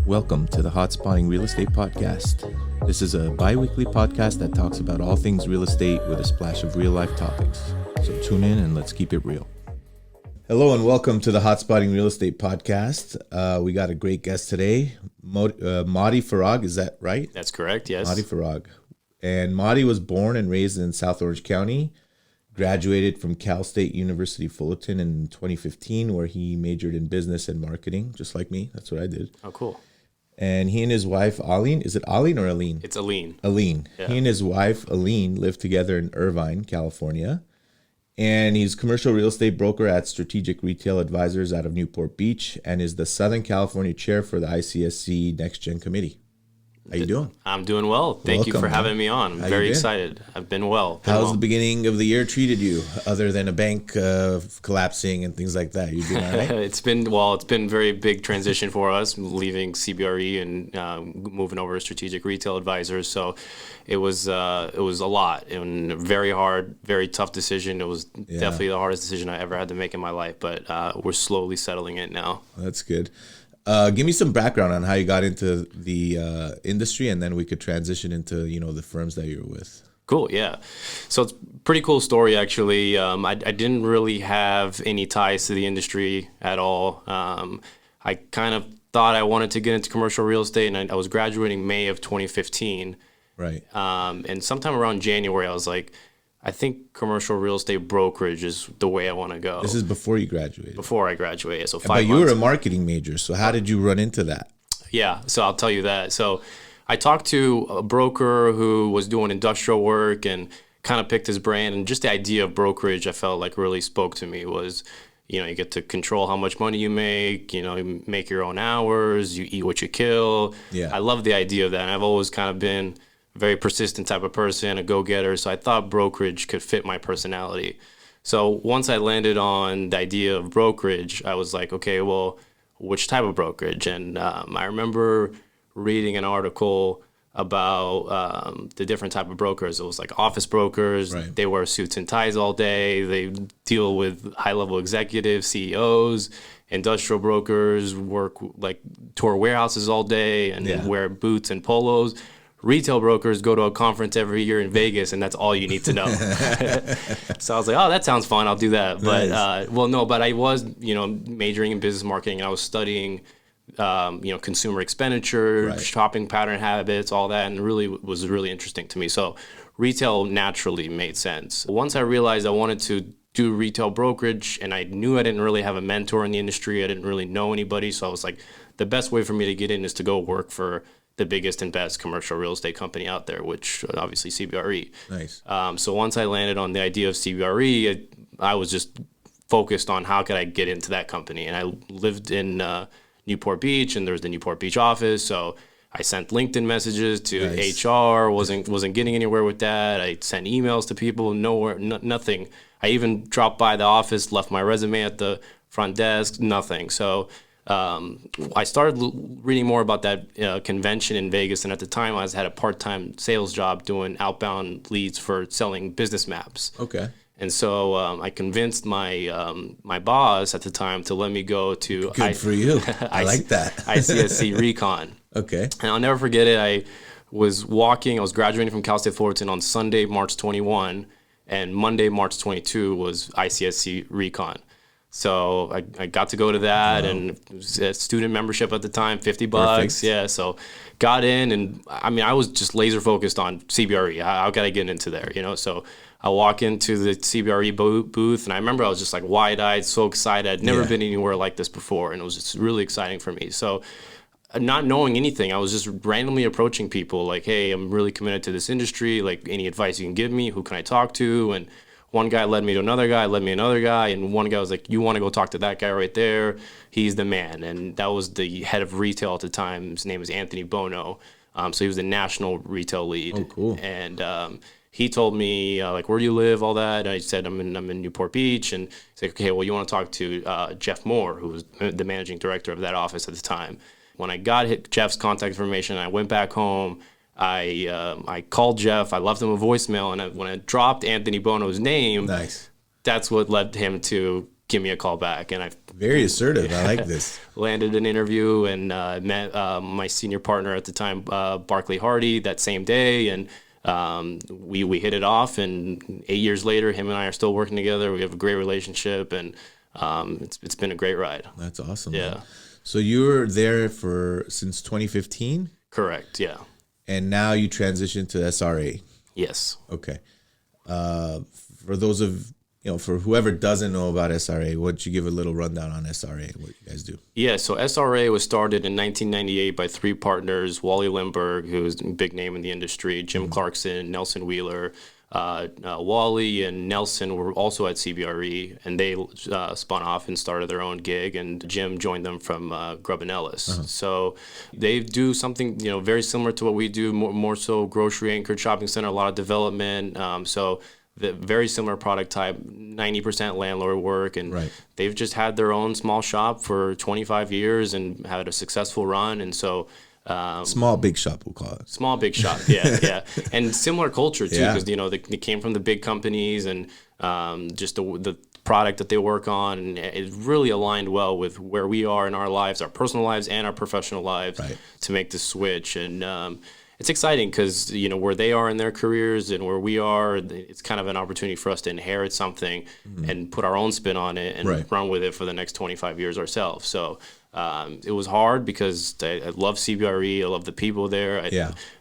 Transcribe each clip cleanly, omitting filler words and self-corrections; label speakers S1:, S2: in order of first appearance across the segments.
S1: Welcome to the Hot Spotting Real Estate Podcast. This is a bi-weekly podcast that talks about all things real estate with a splash of real-life topics. So tune in and let's keep it real. Hello and welcome to the Hot Spotting Real Estate Podcast. We got a great guest today, Motti Farag, is that right?
S2: That's correct, yes.
S1: Motti Farag. And Motti was born and raised in South Orange County, graduated from Cal State University Fullerton in 2015, where he majored in business and marketing, just like me. That's what I did.
S2: Oh, cool.
S1: And he and his wife, Aline, is it Aline or Aline?
S2: It's Aline.
S1: Aline. Yeah. He and his wife, Aline, live together in Irvine, California. And he's commercial real estate broker at Strategic Retail Advisors out of Newport Beach and is the Southern California chair for the ICSC Next Gen committee. How you doing?
S2: I'm doing well. Thank you for having me on. I'm very excited. I've been well.
S1: How's the beginning of the year treated you, other than a bank collapsing and things like that? You doing all right?
S2: It's been a very big transition for us, leaving CBRE and moving over to Strategic Retail Advisors. So it was a lot and very hard, very tough decision. It was definitely the hardest decision I ever had to make in my life, but we're slowly settling in now.
S1: That's good. Give me some background on how you got into the industry, and then we could transition into, the firms that you're with.
S2: Cool, yeah. So it's a pretty cool story, actually. I didn't really have any ties to the industry at all. I kind of thought I wanted to get into commercial real estate, and I was graduating May of 2015.
S1: Right.
S2: And sometime around January, I was like, I think commercial real estate brokerage is the way I want to go.
S1: This is before you graduated.
S2: Before I graduated, so 5
S1: months.
S2: But
S1: you were a marketing major, so how did you run into that?
S2: Yeah, so I'll tell you that. So I talked to a broker who was doing industrial work and kind of picked his brain, and just the idea of brokerage I felt like really spoke to me. Was, you get to control how much money you make, you make your own hours, you eat what you kill.
S1: Yeah.
S2: I love the idea of that, and I've always kind of been very persistent type of person, a go-getter. So I thought brokerage could fit my personality. So once I landed on the idea of brokerage, I was like, okay, well, which type of brokerage? And I remember reading an article about the different type of brokers. It was like office brokers. Right. They wear suits and ties all day. They deal with high-level executives, CEOs. Industrial brokers work like tour warehouses all day and wear boots and polos. Retail brokers go to a conference every year in Vegas, and that's all you need to know. So I was like, oh, that sounds fun. I'll do that. Nice. But I was, majoring in business marketing, and I was studying, consumer expenditure, shopping pattern habits, all that, and was really interesting to me. So retail naturally made sense. Once I realized I wanted to do retail brokerage, and I knew I didn't really have a mentor in the industry, I didn't really know anybody, so I was like, the best way for me to get in is to go work for the biggest and best commercial real estate company out there, which obviously CBRE.
S1: Nice.
S2: So once I landed on the idea of CBRE, I was just focused on how could I get into that company. And I lived in Newport Beach, and there was the Newport Beach office. So I sent LinkedIn messages to HR, wasn't getting anywhere with that. I sent emails to people, nothing. I even dropped by the office, left my resume at the front desk, nothing. So I started reading more about that convention in Vegas, and at the time I had a part-time sales job doing outbound leads for selling business maps.
S1: Okay.
S2: And so I convinced my boss at the time to let me go to
S1: Good for you. I like that.
S2: ICSC Recon.
S1: Okay.
S2: And I'll never forget it. I was graduating from Cal State Fullerton on Sunday, March 21, and Monday, March 22 was ICSC Recon. So I got to go to that, and it was a student membership at the time, $50.
S1: Perfect.
S2: Yeah, so got in, and I was just laser focused on CBRE. How could I get into there, So I walk into the CBRE booth, and I remember I was just like wide-eyed, so excited. I'd never been anywhere like this before, and it was just really exciting for me. So not knowing anything, I was just randomly approaching people like, hey, I'm really committed to this industry. Like, any advice you can give me? Who can I talk to? And one guy led me to another guy, and one guy was like, you want to go talk to that guy right there? He's the man. And that was the head of retail at the time. His name was Anthony Bono. So he was the national retail lead.
S1: Oh, cool.
S2: And he told me, where do you live, all that. And I said, I'm in Newport Beach. And he's like, okay, well, you want to talk to Jeff Moore, who was the managing director of that office at the time. When I got Jeff's contact information, I went back home. I called Jeff. I left him a voicemail, and when I dropped Anthony Bono's name,
S1: nice.
S2: That's what led him to give me a call back. And I
S1: very assertive. I like this.
S2: Landed an interview and met my senior partner at the time, Barclay Hardy, that same day. And we hit it off. And 8 years later, him and I are still working together. We have a great relationship, and it's been a great ride.
S1: That's awesome.
S2: Yeah.
S1: Man. So you were there since 2015?
S2: Correct. Yeah.
S1: And now you transitioned to SRA.
S2: Yes.
S1: Okay. For those for whoever doesn't know about SRA, why don't you give a little rundown on SRA, what you guys do?
S2: Yeah, so SRA was started in 1998 by three partners: Wally Lindbergh, who's a big name in the industry, Jim Clarkson, Nelson Wheeler. Wally and Nelson were also at CBRE, and they spun off and started their own gig, and Jim joined them from Grubb & Ellis. So they do something very similar to what we do, more so grocery anchored shopping center, a lot of development. So the very similar product type, 90% landlord work, and they've just had their own small shop for 25 years and had a successful run. And so
S1: small big shop, we'll call it.
S2: Small big shop, yeah. And similar culture too, because they came from the big companies, and just the product that they work on, and it really aligned well with where we are in our lives, our personal lives and our professional lives, to make the switch. And it's exciting because where they are in their careers and where we are, it's kind of an opportunity for us to inherit something and put our own spin on it and run with it for the next 25 years ourselves. So it was hard because I love CBRE, I love the people there.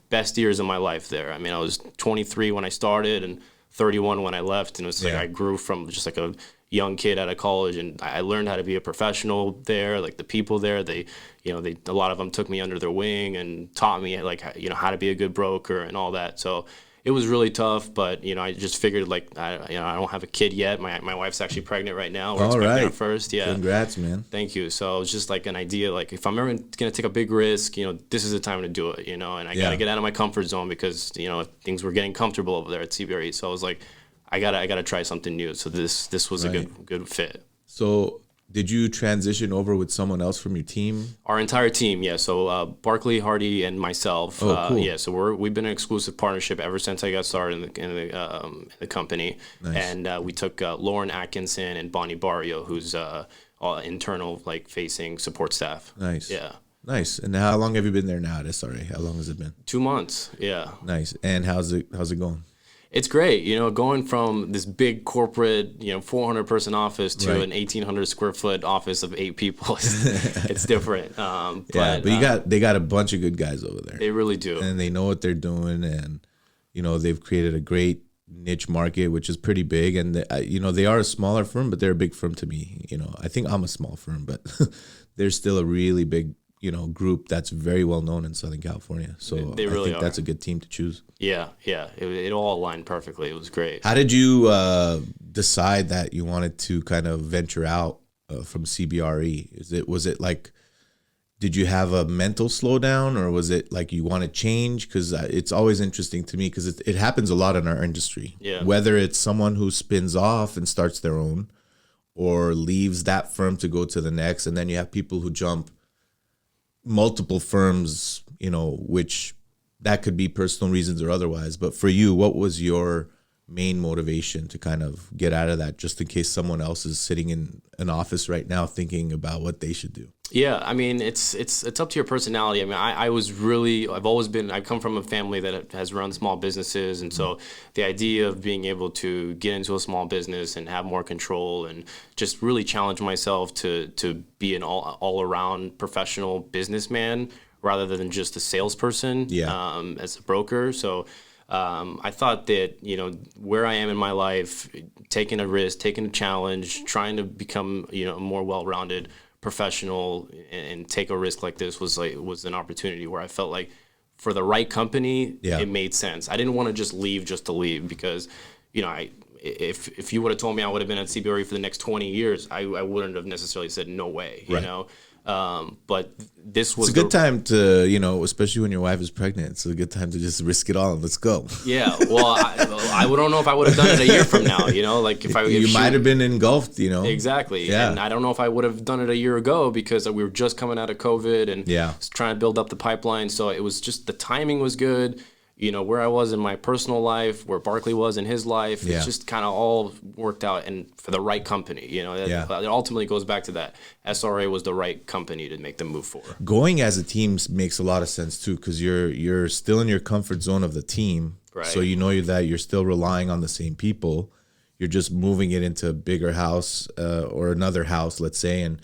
S2: Best years of my life there. I mean, I was 23 when I started and 31 when I left, and it was like I grew from just like a young kid out of college, and I learned how to be a professional there. Like the people there, they a lot of them took me under their wing and taught me like how to be a good broker and all that. So it was really tough, but I just figured like I don't have a kid yet. My wife's actually pregnant right now. We're expecting our first. Yeah.
S1: Congrats, man.
S2: Thank you. So it was just like an idea, like if I'm ever gonna take a big risk, this is the time to do it. And I gotta get out of my comfort zone because things were getting comfortable over there at CBRE. So I was like, I gotta try something new. So this was a good fit.
S1: So did you transition over with someone else from your team?
S2: Our entire team, yeah. So Barclay, Hardy, and myself.
S1: Oh, cool.
S2: Yeah. So we've been an exclusive partnership ever since I got started in the company. Nice. And we took Lauren Atkinson and Bonnie Barrio, who's internal facing support staff.
S1: Nice.
S2: Yeah.
S1: Nice. And how long have you been there now at SRA? How long has it been?
S2: 2 months. Yeah.
S1: Nice. And how's it going?
S2: It's great, going from this big corporate, 400-person office to an 1,800 square foot office of 8 people. It's different. But they got a bunch of good guys over there. They really do,
S1: and they know what they're doing, and they've created a great niche market, which is pretty big. And they are a smaller firm, but they're a big firm to me. I think I'm a small firm, but they're still a really big group that's very well known in Southern California. So
S2: they really
S1: I think that's a good team to choose.
S2: Yeah. It all aligned perfectly. It was great.
S1: How did you decide that you wanted to kind of venture out from CBRE? Was it like, did you have a mental slowdown, or was it like you want to change? Because it's always interesting to me because it happens a lot in our industry.
S2: Yeah.
S1: Whether it's someone who spins off and starts their own, or leaves that firm to go to the next, and then you have people who jump multiple firms, which that could be personal reasons or otherwise. But for you, what was your main motivation to kind of get out of that, just in case someone else is sitting in an office right now thinking about what they should do?
S2: Yeah, I mean, it's up to your personality. I mean, I come from a family that has run small businesses, and so the idea of being able to get into a small business and have more control and just really challenge myself to be an all around professional businessman rather than just a salesperson as a broker. So I thought that, where I am in my life, taking a risk, taking a challenge, trying to become, a more well-rounded professional and take a risk like this was an opportunity where I felt like for the right company, it made sense. I didn't want to just leave to leave because, if you would have told me I would have been at CBRE for the next 20 years, I wouldn't have necessarily said no way, you know. But this was
S1: a good time to, especially when your wife is pregnant. It's a good time to just risk it all and let's go.
S2: Yeah. Well, I don't know if I would have done it a year from now, like if
S1: you might have been engulfed,
S2: Exactly. Yeah. And I don't know if I would have done it a year ago because we were just coming out of COVID and trying to build up the pipeline. So it was just, the timing was good. where I was in my personal life, where Barkley was in his life.
S1: Yeah.
S2: It's just kind of all worked out, and for the right company. It ultimately goes back to that. SRA was the right company to make the move for.
S1: Going as a team makes a lot of sense too, because you're still in your comfort zone of the team,
S2: Right.
S1: So that you're still relying on the same people. You're just moving it into a bigger house or another house, let's say, and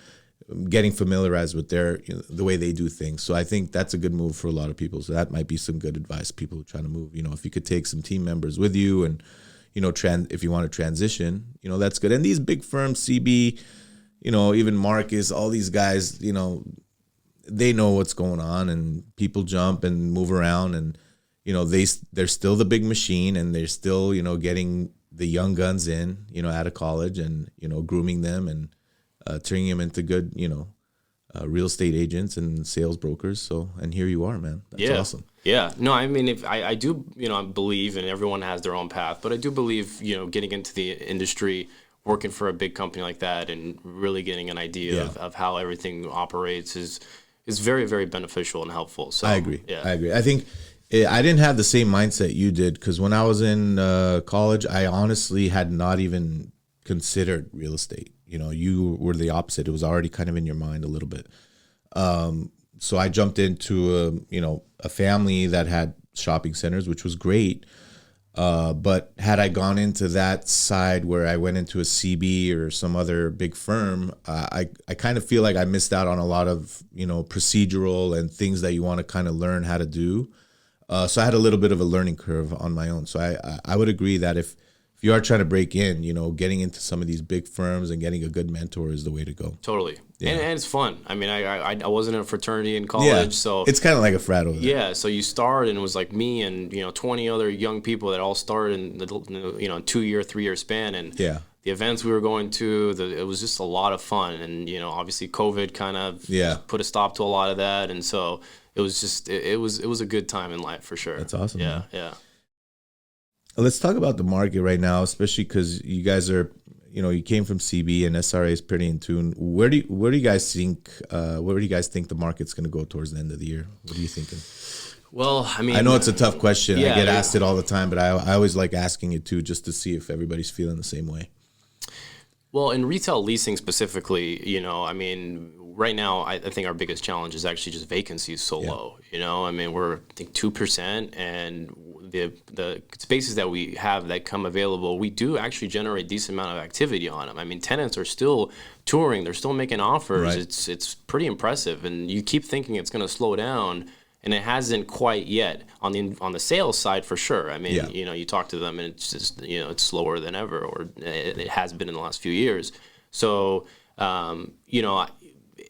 S1: getting familiarized with the way they do things. So I think that's a good move for a lot of people. So that might be some good advice, people who are trying to move. If you could take some team members with you and, if you want to transition, that's good. And these big firms, CB, even Marcus, all these guys, they know what's going on, and people jump and move around, and, they're still the big machine, and they're still, getting the young guns in, out of college, and, grooming them and turning them into good, real estate agents and sales brokers. So, and here you are, man. That's awesome.
S2: Yeah. No, I mean, if I do, I believe, and everyone has their own path, but I do believe, getting into the industry, working for a big company like that, and really getting an idea of how everything operates is very, very beneficial and helpful. So
S1: I agree.
S2: Yeah.
S1: I agree. I think I didn't have the same mindset you did, because when I was in college, I honestly had not even considered real estate. You were the opposite. It was already kind of in your mind a little bit. So I jumped into a family that had shopping centers, which was great. But had I gone into that side where I went into a CB or some other big firm, I kind of feel like I missed out on a lot of, procedural and things that you want to kind of learn how to do. So I had a little bit of a learning curve on my own. So I would agree that if you are trying to break in, getting into some of these big firms and getting a good mentor is the way to go.
S2: Totally.
S1: Yeah.
S2: And it's fun. I mean, I wasn't in a fraternity in college, so
S1: it's kind of like a frat over there.
S2: Yeah, so you start, and it was like me and 20 other young people that all started in the 2-year, 3-year span, and the events we were going to, it was just a lot of fun, and obviously COVID kind of put a stop to a lot of that, and so it was just it was a good time in life for sure.
S1: That's awesome.
S2: Yeah,
S1: man.
S2: yeah.
S1: Let's talk about the market right now, especially because you guys are, you came from CB, and SRA is pretty in tune. Where do you guys think the market's going to go towards the end of the year? What are you thinking?
S2: Well, I mean,
S1: I know it's a tough question.
S2: Yeah,
S1: I get asked it all the time, but I always like asking it too, just to see if everybody's feeling the same way.
S2: Well, in retail leasing specifically, I mean, right now, I think our biggest challenge is actually just vacancy is so low. I mean, we're, I think, 2%, and the spaces that we have that come available, we do actually generate a decent amount of activity on them. I mean, tenants are still touring, they're still making offers.
S1: Right.
S2: It's pretty impressive, and you keep thinking it's going to slow down, and it hasn't quite yet on the sales side for sure. I mean, you talk to them, and it's just it's slower than ever, or it has been in the last few years. So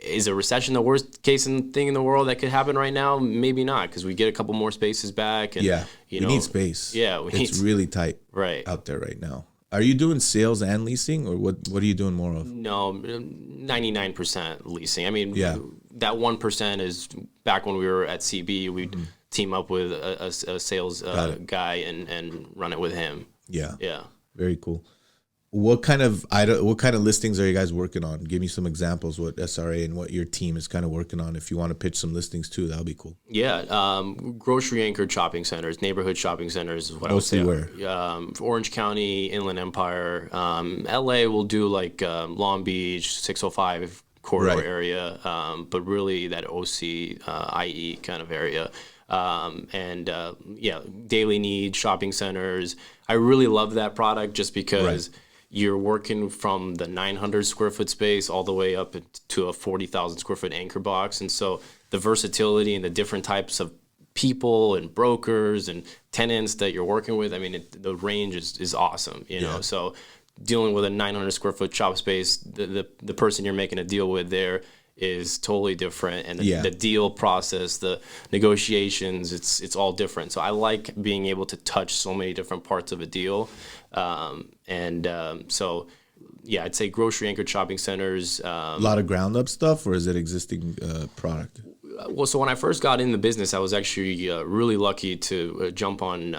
S2: is a recession the worst case thing in the world that could happen right now? Maybe not, because we get a couple more spaces back. And,
S1: we need space.
S2: Yeah,
S1: it's really tight out there right now. Are you doing sales and leasing, or what are you doing more of?
S2: No, 99% leasing. I mean, that 1% is back when we were at CB, we'd team up with a sales guy and run it with him.
S1: Yeah.
S2: Yeah.
S1: Very cool. What kind of listings are you guys working on? Give me some examples, what SRA and what your team is kind of working on. If you want to pitch some listings too, that'll be cool.
S2: Yeah, grocery anchored shopping centers, neighborhood shopping centers is what
S1: Mostly
S2: I would say.
S1: Where?
S2: Orange County, Inland Empire. LA will do like Long Beach, 605 corridor area, but really that OC, IE kind of area. Daily need shopping centers. I really love that product just because you're working from the 900 square foot space all the way up to a 40,000 square foot anchor box. And so the versatility and the different types of people and brokers and tenants that you're working with, I mean, the range is awesome, you know? So dealing with a 900 square foot shop space, the person you're making a deal with there is totally different, and the deal process, the negotiations, it's all different. So I like being able to touch so many different parts of a deal, so I'd say grocery anchored shopping centers.
S1: A lot of ground up stuff, or is it existing product?
S2: Well, so when I first got in the business, I was actually really lucky to jump on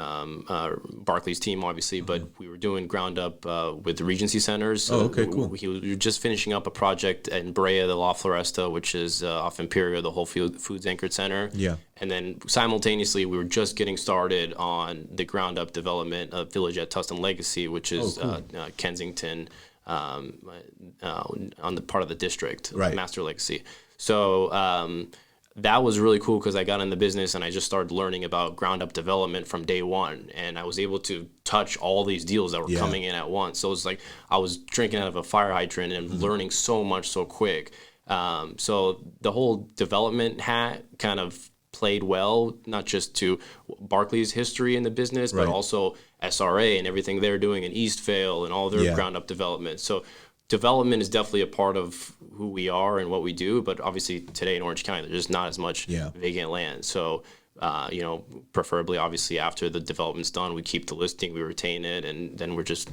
S2: Barclays' team, obviously, but we were doing ground up with the Regency centers. So
S1: okay, cool.
S2: We were just finishing up a project in Brea, the La Floresta, which is off Imperial, the Whole Foods anchored center.
S1: Yeah.
S2: And then simultaneously, we were just getting started on the ground up development of Village at Tustin Legacy, which is Kensington on the part of the district,
S1: right.
S2: Master Legacy. So that was really cool because I got in the business and I just started learning about ground up development from day one. And I was able to touch all these deals that were coming in at once. So it's like I was drinking out of a fire hydrant and learning so much so quick. So the whole development hat kind of played well, not just to Barclays' history in the business, but also SRA and everything they're doing in Eastvale and all their ground up development. So development is definitely a part of who we are and what we do, but obviously today in Orange County, there's just not as much vacant land. So, preferably, obviously, after the development's done, we keep the listing, we retain it, and then we're just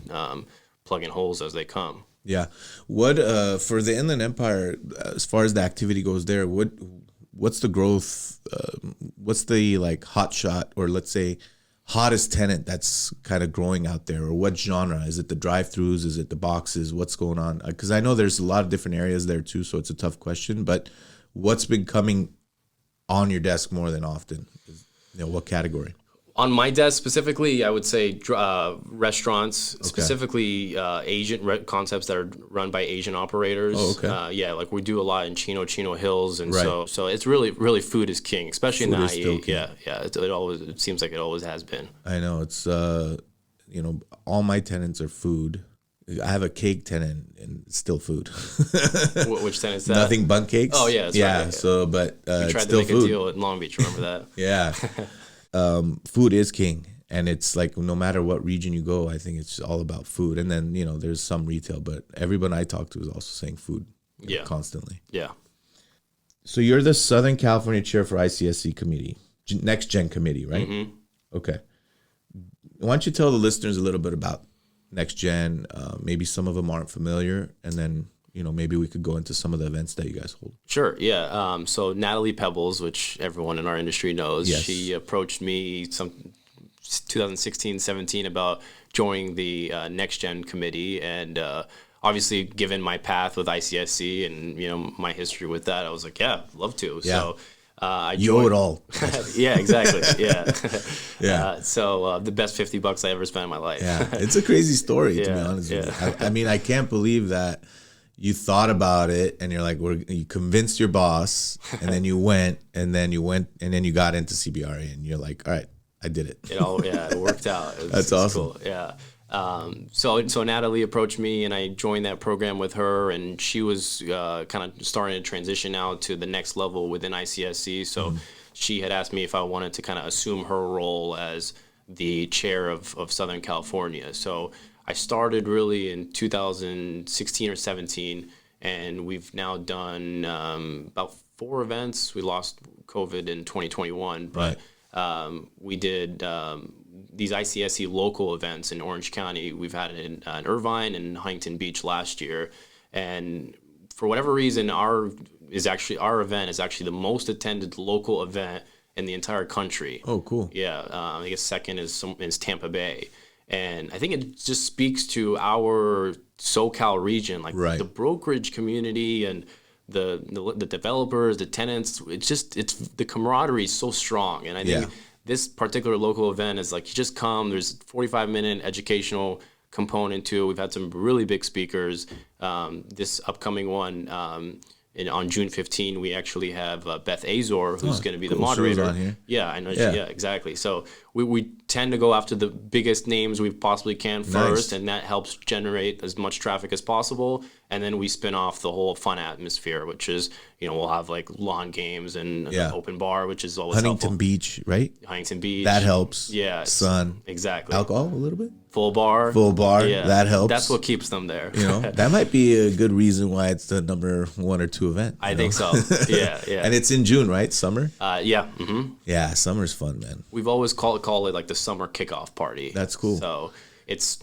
S2: plugging holes as they come.
S1: Yeah. What for the Inland Empire, as far as the activity goes there, what's the growth? What's the like hot shot, or let's say hottest tenant that's kind of growing out there, or what genre? Is it the drive-throughs? Is it the boxes? What's going on? Because I know there's a lot of different areas there too, so it's a tough question. But what's been coming on your desk more than often? What category?
S2: On my desk specifically, I would say restaurants, specifically Asian concepts that are run by Asian operators.
S1: Oh, okay.
S2: Like we do a lot in Chino Hills, and so it's really food is king, especially in the IE. Yeah. It seems like it always has been.
S1: I know it's all my tenants are food. I have a cake tenant and it's still food.
S2: Which tenant is that?
S1: Nothing Bun Cakes.
S2: Oh yeah, that's right. Yeah.
S1: So but
S2: we tried to make a deal in Long Beach. Remember that?
S1: Yeah. Food is king, and it's like no matter what region you go, I think it's all about food. And then there's some retail, but everyone I talk to is also saying food constantly.
S2: Yeah.
S1: So you're the Southern California chair for ICSC committee, Next Gen committee, right?
S2: Mm-hmm.
S1: Okay. Why don't you tell the listeners a little bit about Next Gen? Maybe some of them aren't familiar, and then maybe we could go into some of the events that you guys hold.
S2: Sure, yeah. So Natalie Pebbles, which everyone in our industry knows, she approached me 2016-17 about joining the Next Gen committee. And obviously, given my path with ICSC and, my history with that, I was like, yeah, love to. Yeah. So I joined.
S1: You owe it all.
S2: Yeah, exactly. Yeah. Yeah. So the best $50 I ever spent in my life.
S1: Yeah, it's a crazy story, to be honest with you. I mean, I can't believe that you thought about it and you're like, you convinced your boss, and then you went, and then you got into CBRE, and you're like, all right, I did it.
S2: It worked out.
S1: That's awesome.
S2: Cool. Yeah. So Natalie approached me, and I joined that program with her, and she was kind of starting to transition now to the next level within ICSC. So she had asked me if I wanted to kind of assume her role as the chair of Southern California. So I started really in 2016 or 17, and we've now done about 4 events. We lost COVID in 2021, but we did these ICSC local events in Orange County. We've had it in Irvine and Huntington Beach last year, and for whatever reason, our event is actually the most attended local event in the entire country.
S1: Oh, cool.
S2: Yeah, I guess second is Tampa Bay. And I think it just speaks to our SoCal region, like the brokerage community and the developers, the tenants. It's the camaraderie is so strong. And I think this particular local event is like, you just come, there's a 45-minute educational component to it. We've had some really big speakers. This upcoming one, on June 15, we actually have Beth Azor, who's going to be the moderator.
S1: On here.
S2: Yeah, I know. Yeah, exactly. So we tend to go after the biggest names we possibly can first, and that helps generate as much traffic as possible. And then we spin off the whole fun atmosphere, which is, we'll have like lawn games and an open bar, which is always
S1: Huntington
S2: helpful.
S1: Beach, right?
S2: Huntington Beach.
S1: That helps.
S2: Yeah.
S1: Sun.
S2: Exactly.
S1: Alcohol a little bit?
S2: Full bar.
S1: Yeah. That helps.
S2: That's what keeps them there.
S1: That might be a good reason why it's the number 1 or 2 event.
S2: I think so. Yeah.
S1: And it's in June, right? Summer?
S2: Yeah. Mm-hmm.
S1: Yeah, summer's fun, man.
S2: We've always call it like the summer kickoff party.
S1: That's cool.
S2: So it's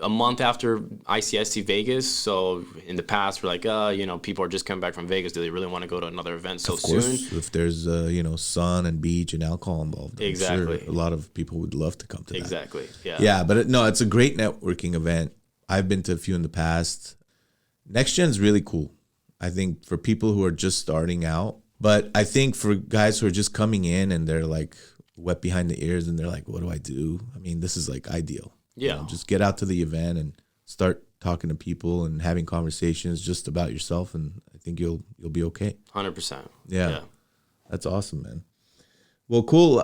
S2: a month after ICSC Vegas. So in the past, we're like, people are just coming back from Vegas. Do they really want to go to another event so soon? Of course,
S1: if there's, sun and beach and alcohol involved.
S2: Exactly.
S1: Sure a lot of people would love to come to that.
S2: Exactly, yeah.
S1: Yeah, but it's a great networking event. I've been to a few in the past. Next Gen's really cool. I think for people who are just starting out. But I think for guys who are just coming in and they're like wet behind the ears and they're like, what do I do? I mean, this is like ideal.
S2: Yeah.
S1: Just get out to the event and start talking to people and having conversations just about yourself, and I think you'll be okay.
S2: 100%.
S1: Yeah. That's awesome, man. Well, cool.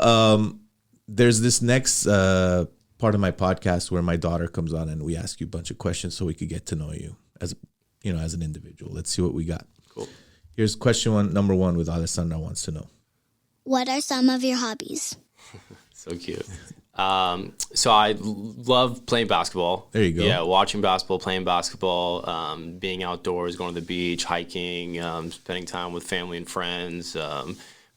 S1: There's this next part of my podcast where my daughter comes on and we ask you a bunch of questions so we could get to know you as an individual. Let's see what we got.
S2: Cool.
S1: Here's question number 1 with Alessandra Wants to know.
S3: What are some of your hobbies?
S2: So cute. So I love playing basketball.
S1: There you go.
S2: Yeah, watching basketball, playing basketball, being outdoors, going to the beach, hiking, spending time with family and friends.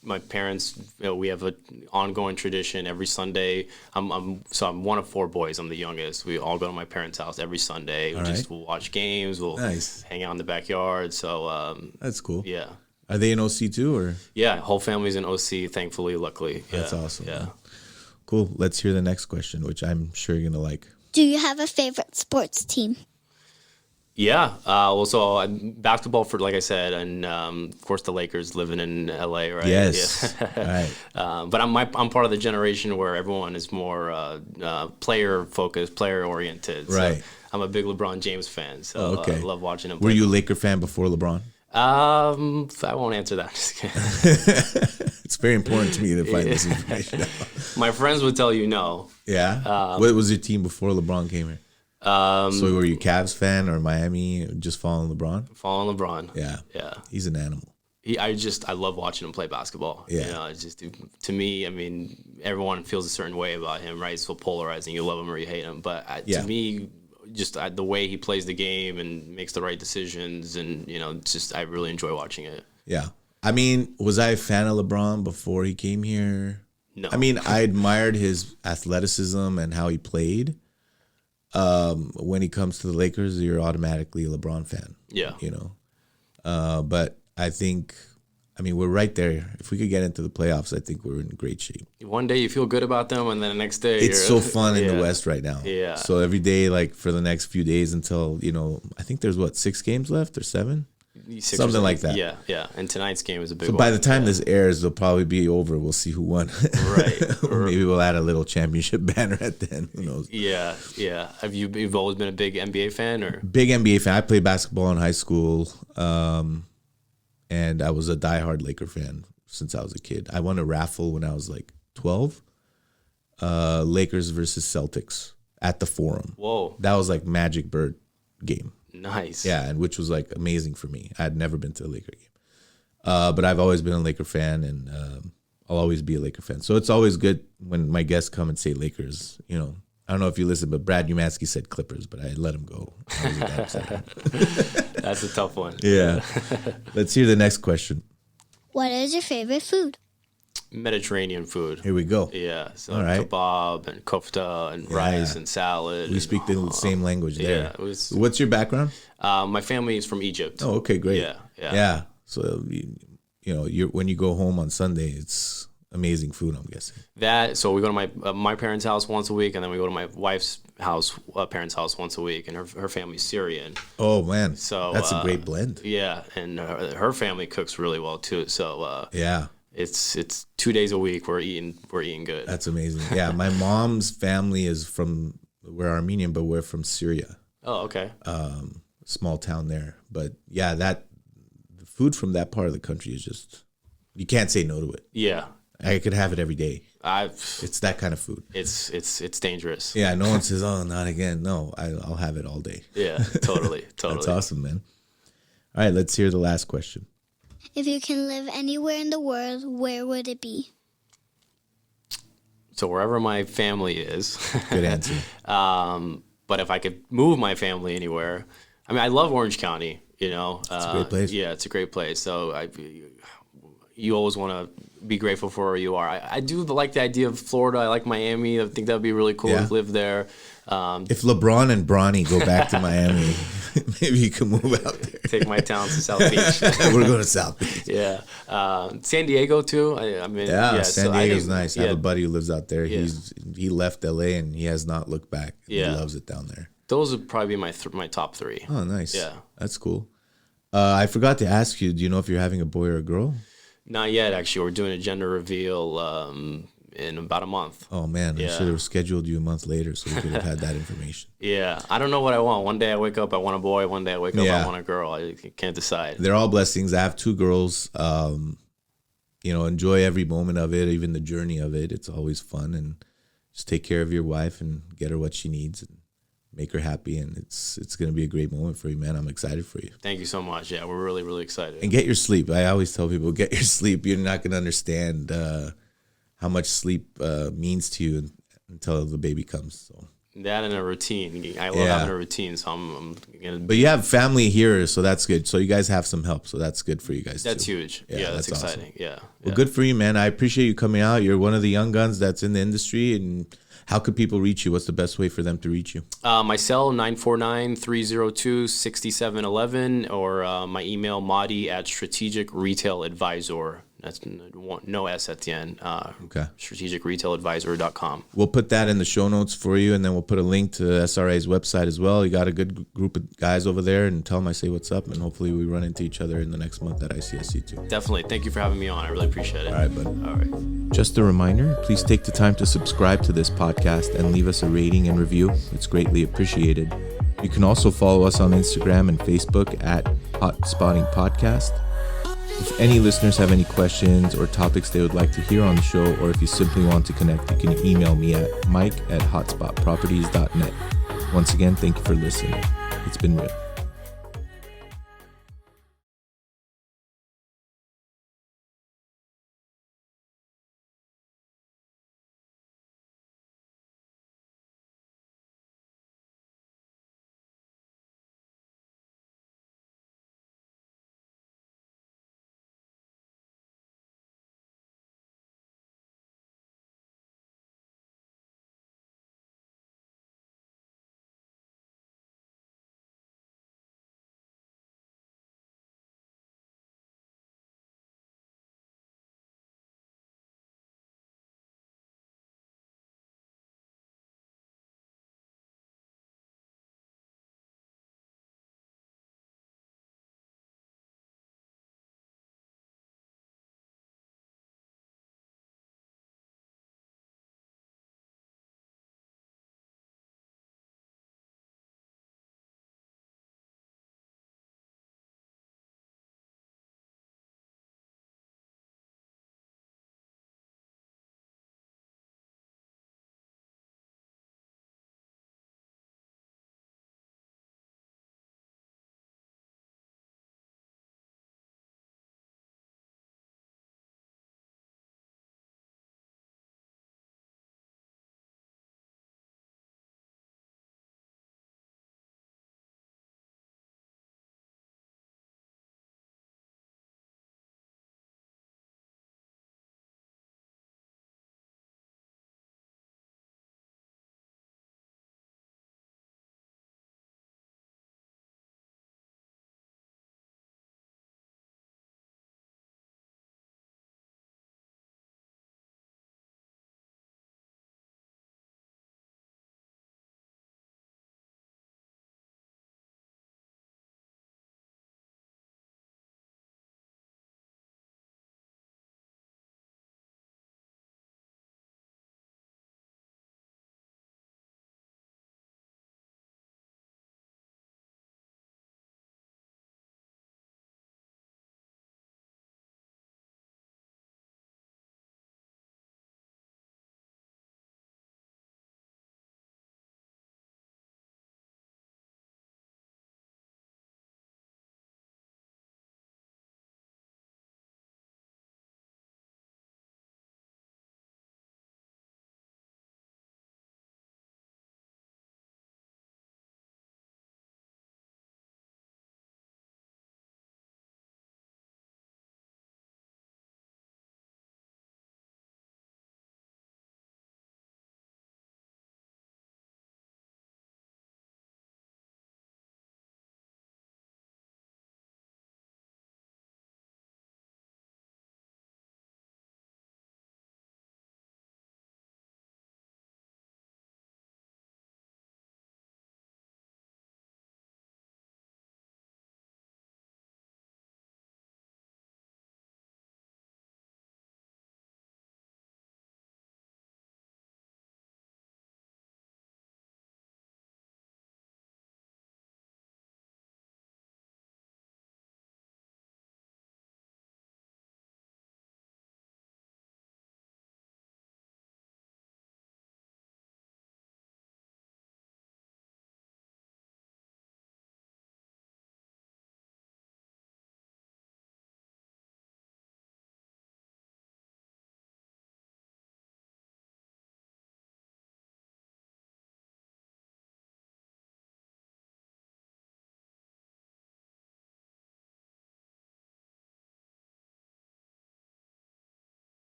S2: My parents, we have an ongoing tradition every Sunday. I'm one of 4 boys. I'm the youngest. We all go to my parents' house every Sunday. We'll watch games. We'll hang out in the backyard. So
S1: that's cool.
S2: Yeah.
S1: Are they in OC too, or?
S2: Yeah, whole family's in OC. Thankfully, luckily.
S1: That's awesome.
S2: Yeah.
S1: Man. Cool. Let's hear the next question, which I'm sure you're gonna like.
S3: Do you have a favorite sports team?
S2: Yeah. Basketball for, like I said, and of course the Lakers, living in LA, right?
S1: Yes.
S2: Yeah.
S1: Right.
S2: But I'm part of the generation where everyone is more player focused, player oriented.
S1: Right.
S2: So I'm a big LeBron James fan, so I love watching him play.
S1: Were you a Laker fan before LeBron?
S2: I won't answer that. Just kidding.
S1: It's very important to me to find this information out.
S2: My friends would tell you no.
S1: Yeah. What was your team before LeBron came here? So were you a Cavs fan or Miami, or just following LeBron?
S2: Following LeBron.
S1: Yeah.
S2: Yeah.
S1: He's an animal.
S2: I love watching him play basketball.
S1: Yeah.
S2: It's just, to me, I mean, everyone feels a certain way about him, right? It's so polarizing. You love him or you hate him. But to me, just the way he plays the game and makes the right decisions, and I really enjoy watching it.
S1: Yeah. I mean, was I a fan of LeBron before he came here?
S2: No.
S1: I mean, I admired his athleticism and how he played. When he comes to the Lakers, you're automatically a LeBron fan.
S2: Yeah.
S1: But I think, we're right there. If we could get into the playoffs, I think we're in great shape.
S2: One day you feel good about them, and then the next day
S1: it's so fun in the West right now.
S2: Yeah.
S1: So every day, like for the next few days until, I think there's 6 games left or 7? Something like that.
S2: Yeah, yeah. And tonight's game is a big
S1: one. So by the time this airs, they'll probably be over. We'll see who won.
S2: Right.
S1: Or maybe we'll add a little championship banner at the end. Who knows?
S2: Yeah, yeah. You've always been a big NBA fan, or?
S1: Big NBA fan. I played basketball in high school, and I was a diehard Laker fan since I was a kid. I won a raffle when I was like 12. Lakers versus Celtics at the Forum.
S2: Whoa.
S1: That was like Magic Bird game.
S2: Nice.
S1: Yeah, and which was like amazing for me. I had never been to a Laker game. But I've always been a Laker fan, and I'll always be a Laker fan. So it's always good when my guests come and say Lakers. I don't know if you listen, but Brad Umansky said Clippers, but I let him go.
S2: That's a tough one.
S1: Yeah. Let's hear the next question.
S3: What is your favorite food?
S2: Mediterranean food.
S1: Here we go.
S2: Yeah, so
S1: kebab
S2: and kofta and rice and salad.
S1: We speak the same language there.
S2: Yeah,
S1: what's your background?
S2: My family is from Egypt.
S1: Oh, okay, great.
S2: Yeah.
S1: So when you go home on Sunday, it's amazing food, I'm guessing.
S2: So we go to my parents' house once a week, and then we go to my wife's house, parents' house once a week, and her family's Syrian.
S1: Oh man,
S2: so
S1: that's a great blend.
S2: Yeah, and her family cooks really well too. So
S1: yeah.
S2: It's 2 days a week we're eating good.
S1: That's amazing. Yeah, my mom's family is we're Armenian, but we're from Syria.
S2: Oh, okay.
S1: Small town there, but yeah, the food from that part of the country is just, you can't say no to it.
S2: Yeah,
S1: I could have it every day. It's that kind of food.
S2: It's dangerous.
S1: Yeah, no one says, "Oh, not again." No, I'll have it all day.
S2: Yeah, totally.
S1: That's awesome, man. All right, let's hear the last question.
S3: If you can live anywhere in the world, where would it be?
S2: So wherever my family is.
S1: Good answer.
S2: But if I could move my family anywhere, I love Orange County.
S1: It's a great place.
S2: Yeah, it's a great place. So you always want to be grateful for where you are. I do like the idea of Florida. I like Miami. I think that would be really cool to live there.
S1: If LeBron and Bronny go back to Miami, maybe you can move out there.
S2: Take my talents to South Beach.
S1: We're going to South Beach.
S2: Yeah. San Diego, too. I mean,
S1: San Diego's nice. I have a buddy who lives out there. Yeah. He left LA and he has not looked back. Yeah. He loves it down there.
S2: Those would probably be my top 3.
S1: Oh, nice.
S2: Yeah.
S1: That's cool. I forgot to ask you, do you know if you're having a boy or a girl?
S2: Not yet, actually. We're doing a gender reveal in about a month.
S1: Oh, man. I should have scheduled you a month later so we could have had that information.
S2: Yeah. I don't know what I want. One day I wake up, I want a boy. One day I wake up, I want a girl. I can't decide.
S1: They're all blessings. I have 2 girls. Enjoy every moment of it, even the journey of it. It's always fun. And just take care of your wife and get her what she needs and make her happy, and it's going to be a great moment for you, man. I'm excited for you.
S2: Thank you so much. Yeah, we're really, really excited.
S1: And get your sleep. I always tell people, get your sleep. You're not going to understand how much sleep means to you until the baby comes. So
S2: that and a routine. I love having a routine, so I'm gonna.
S1: But you have family here, so that's good. So you guys have some help, so that's good for you guys.
S2: That's
S1: too.
S2: Huge. Yeah, that's exciting. Awesome. Yeah.
S1: Well, good for you, man. I appreciate you coming out. You're one of the young guns that's in the industry, and how could people reach you? What's the best way for them to reach you? My cell,
S2: 949-302-6711, or my email, Motti@strategicretailadvisor. That's no S at the end. strategicretailadvisor.com.
S1: We'll put that in the show notes for you, and then we'll put a link to SRA's website as well. You got a good group of guys over there, and tell them I say what's up, and hopefully we run into each other in the next month at ICSC too.
S2: Definitely. Thank you for having me on. I really appreciate it.
S1: All right, bud.
S2: All right.
S1: Just a reminder, please take the time to subscribe to this podcast and leave us a rating and review. It's greatly appreciated. You can also follow us on Instagram and Facebook at Hot Spotting Podcast. If any listeners have any questions or topics they would like to hear on the show, or if you simply want to connect, you can email me at mike@hotspotproperties.net. Once again, thank you for listening. It's been real.